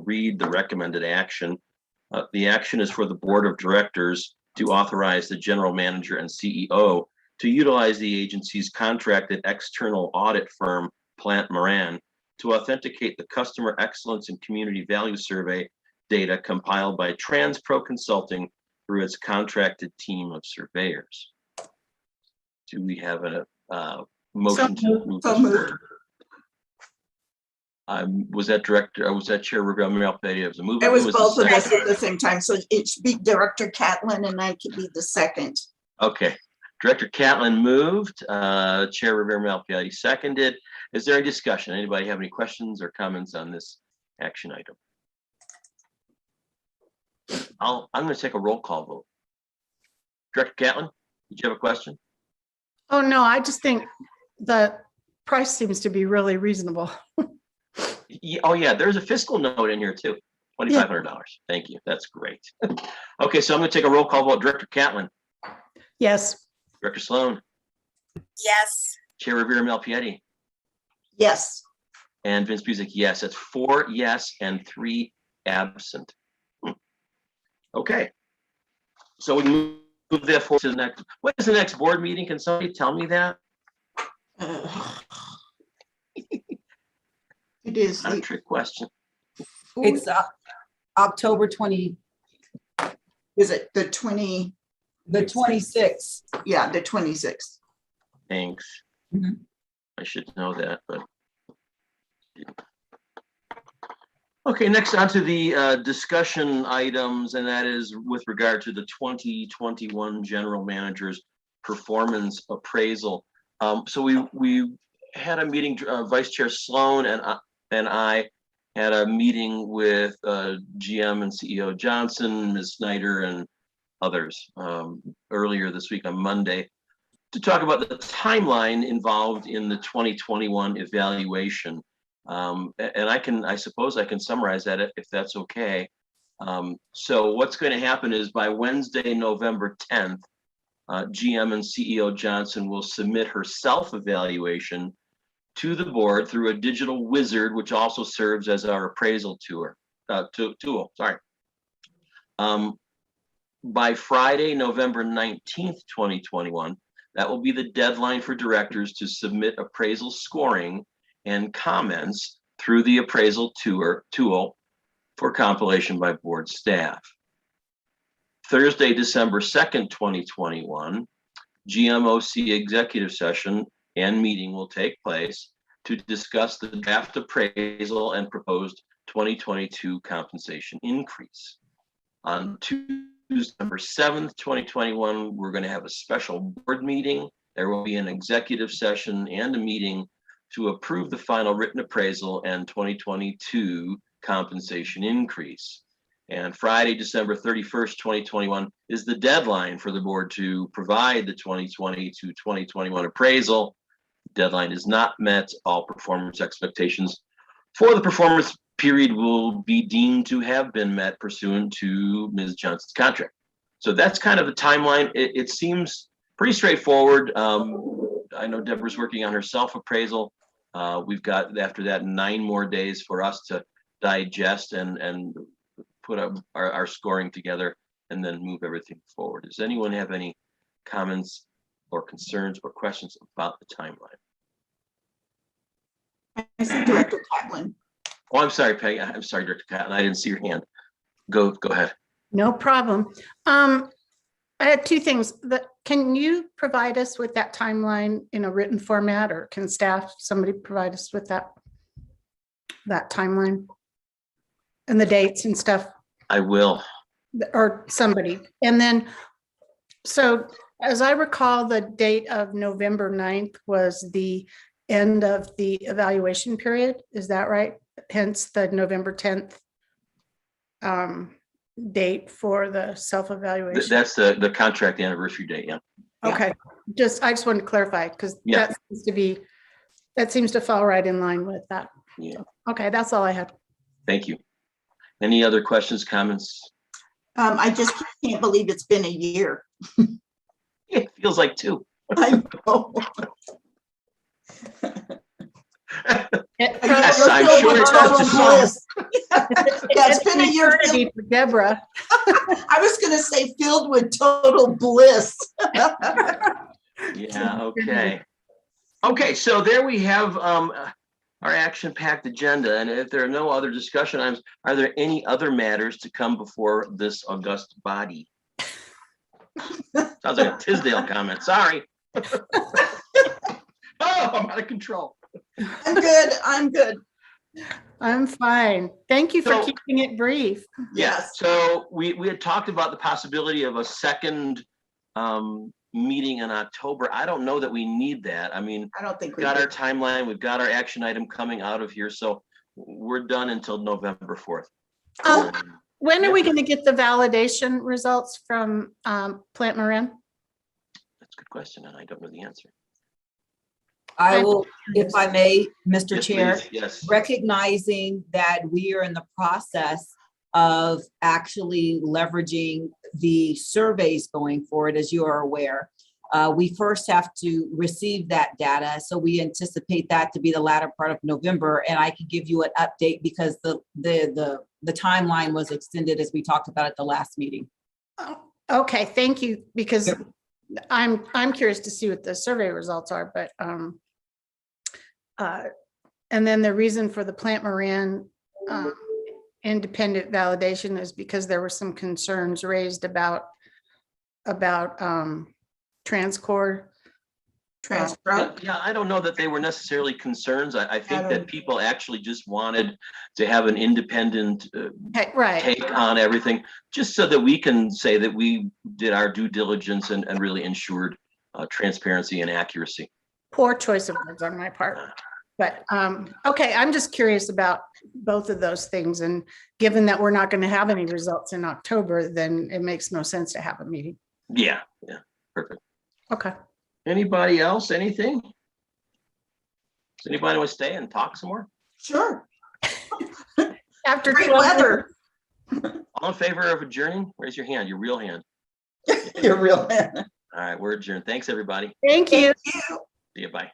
read the recommended action. The action is for the board of directors to authorize the general manager and CEO to utilize the agency's contracted external audit firm, Plant Moran, to authenticate the customer excellence and community value survey data compiled by TransPro Consulting through its contracted team of surveyors. Do we have a motion to move this forward? Was that director, or was that Chair Rivera Malpetti? It was both of us at the same time. So it should be Director Catlin and I could be the second. Okay. Director Catlin moved, Chair Rivera Malpetti seconded. Is there any discussion? Anybody have any questions or comments on this action item? I'm going to take a roll call vote. Director Catlin, did you have a question? Oh, no, I just think the price seems to be really reasonable. Oh, yeah, there's a fiscal note in here too. $2,500. Yeah. Thank you. That's great. Okay, so I'm going to take a roll call vote. Director Catlin. Yes. Director Sloan. Yes. Chair Rivera Malpetti. Yes. And Vince Busick, yes. That's 4 yes and 3 absent. Okay. So we move that forward to the next. What is the next board meeting? Can somebody tell me that? It is not a trick question. It's October 20. Is it the 20? The 26th. Yeah, the 26th. Thanks. Mm-hmm. I should know that, but. Okay, next on to the discussion items, and that is with regard to the 2021 General Manager's Performance Appraisal. So we had a meeting, Vice Chair Sloan and I had a meeting with GM and CEO Johnson, Ms. Snyder, and others earlier this week on Monday to talk about the timeline involved in the 2021 evaluation. And I suppose I can summarize that if that's okay. So what's going to happen is by Wednesday, November 10th, GM and CEO Johnson will submit her self-evaluation to the board through a digital wizard, which also serves as our appraisal tool. By Friday, November 19th, 2021, that will be the deadline for directors to submit appraisal scoring and comments through the appraisal tool for compilation by board staff. Thursday, December 2nd, 2021, GMOC executive session and meeting will take place to discuss the draft appraisal and proposed 2022 compensation increase. On Tuesday, December 7th, 2021, we're going to have a special board meeting. There will be an executive session and a meeting to approve the final written appraisal and 2022 compensation increase. And Friday, December 31st, 2021 is the deadline for the board to provide the 2020 to 2021 appraisal. Deadline is not met. All performance expectations for the performance period will be deemed to have been met pursuant to Ms. Johnson's contract. So that's kind of the timeline. It seems pretty straightforward. I know Deborah's working on her self-appraisal. We've got, after that, 9 more days for us to digest and put our scoring together and then move everything forward. Does anyone have any comments or concerns or questions about the timeline? I see Director Catlin. Oh, I'm sorry, Peggy. I'm sorry, Director Catlin. I didn't see your hand. Go ahead. No problem. I had 2 things. Can you provide us with that timeline in a written format, or can somebody provide us with that timeline and the dates and stuff? I will. Or somebody. And then, so as I recall, the date of November 9th was the end of the evaluation period. Is that right? Hence the November 10th date for the self-evaluation. That's the contract anniversary date. Yeah. Okay. I just wanted to clarify, because that seems to fall right in line with that. Yeah. Okay. That's all I had. Thank you. Any other questions, comments? I just can't believe it's been a year. It feels like 2. I know. Yes, You're I'm filled sure with it does to total some. bliss. Yeah, it's been a year Eternity for Deborah. I was gonna say filled with total bliss. Yeah, okay. Okay, so there we have our action-packed agenda, and if there are no other discussion items, are there any other matters to come before this august body? Sounds like a Tisdale comment, sorry. Oh, I'm out of control. I'm good. I'm fine. Thank you for So- keeping it brief. Yes. So we had talked about the possibility of a second meeting in October. I don't know that we need that. I mean, I don't think we've we got our did. timeline, we've got our action item coming out of here, so we're done until November 4th. Um, When Yeah. are we going to get the validation results from Plant Moran? That's a good question, and I don't know the answer. I will, if I may, Mr. Yes, Chair, please. Yes. recognizing that we are in the process of actually leveraging the surveys going forward, as you are aware. We first have to receive that data. So we anticipate that to be the latter part of November. And I can give you an update because the timeline was extended as we talked about at the last meeting. Okay, thank you, because Yep. I'm curious to see what the survey results are, but and then the reason for the Plant Moran independent validation is because there were some concerns raised about TransCore. Transfer. Yeah, I don't know that they were necessarily concerns. I think don't- that people actually just wanted to have an independent Right, take on everything, just so that we can say that we did our due diligence and really ensured transparency and accuracy. poor choice of words on my part. But, okay, I'm just curious about both of those things. And given that we're not going to have any results in October, then it makes no sense to have a meeting. Yeah, perfect. Okay. Anybody else, anything? Does anybody want to stay and talk some more? Sure. After Great 12 weather. All in favor of adjourning? Raise your hand, your real hand. You're real. All right, we're adjourned. Thanks, everybody. Thank you. See you, bye.